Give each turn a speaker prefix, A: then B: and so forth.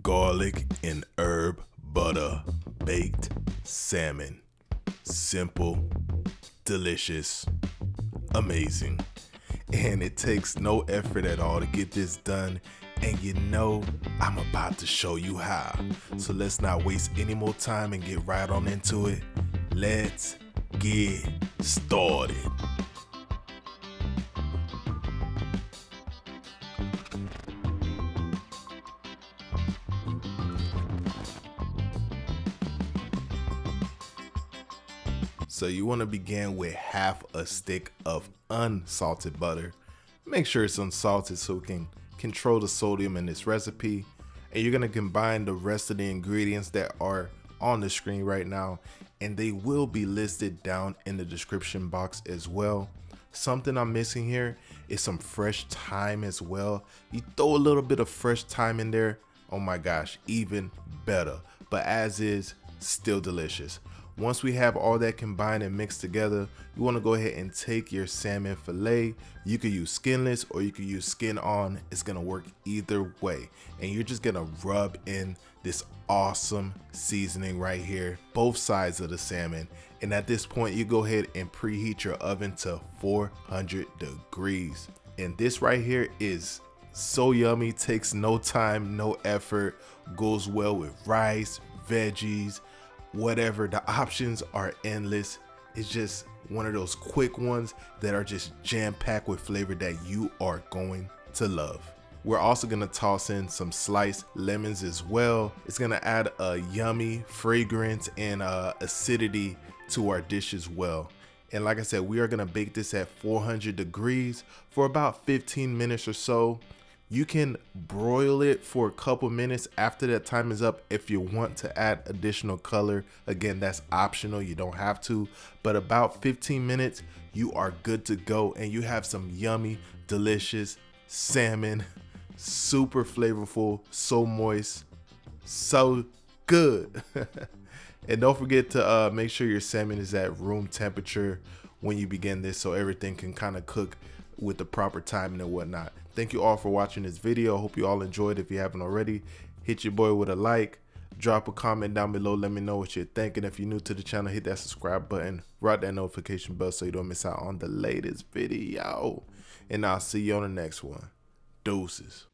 A: garlic and herb butter baked salmon. Simple, delicious, amazing. And it takes no effort at all to get this done. And you know, I'm about to show you how. So let's not waste any more time and get right on into it. Let's get started. So you want to begin with half a stick of unsalted butter. Make sure it's unsalted so it can control the sodium in this recipe. And you're going to combine the rest of the ingredients that are on the screen right now, and they will be listed down in the description box as well. Something I'm missing here is some fresh thyme as well. You throw a little bit of fresh thyme in there, oh my gosh, even better. But as is, still delicious. Once we have all that combined and mixed together, you want to go ahead and take your salmon fillet. You could use skinless or you could use skin on. It's going to work either way. And you're just going to rub in this awesome seasoning right here, both sides of the salmon. And at this point, you go ahead and preheat your oven to 400 degrees. And this right here is so yummy, takes no time, no effort, goes well with rice, veggies, whatever. The options are endless. It's just one of those quick ones that are just jam-packed with flavor that you are going to love. We're also going to toss in some sliced lemons as well. It's going to add a yummy fragrance and acidity to our dish as well. And like I said, we are going to bake this at 400 degrees for about 15 minutes or so. You can broil it for a couple minutes after that time is up if you want to add additional color. Again, that's optional, you don't have to. But about 15 minutes, you are good to go, and you have some yummy, delicious salmon. Super flavorful, so moist, so good. And don't forget to make sure your salmon is at room temperature when you begin this, so everything can kind of cook with the proper timing and whatnot. Thank you all for watching this video. I hope you all enjoyed. If you haven't already, hit your boy with a like, drop a comment down below, let me know what you're thinking. If you're new to the channel, hit that subscribe button, rock that notification bell so you don't miss out on the latest video. And I'll see you on the next one. Deuces.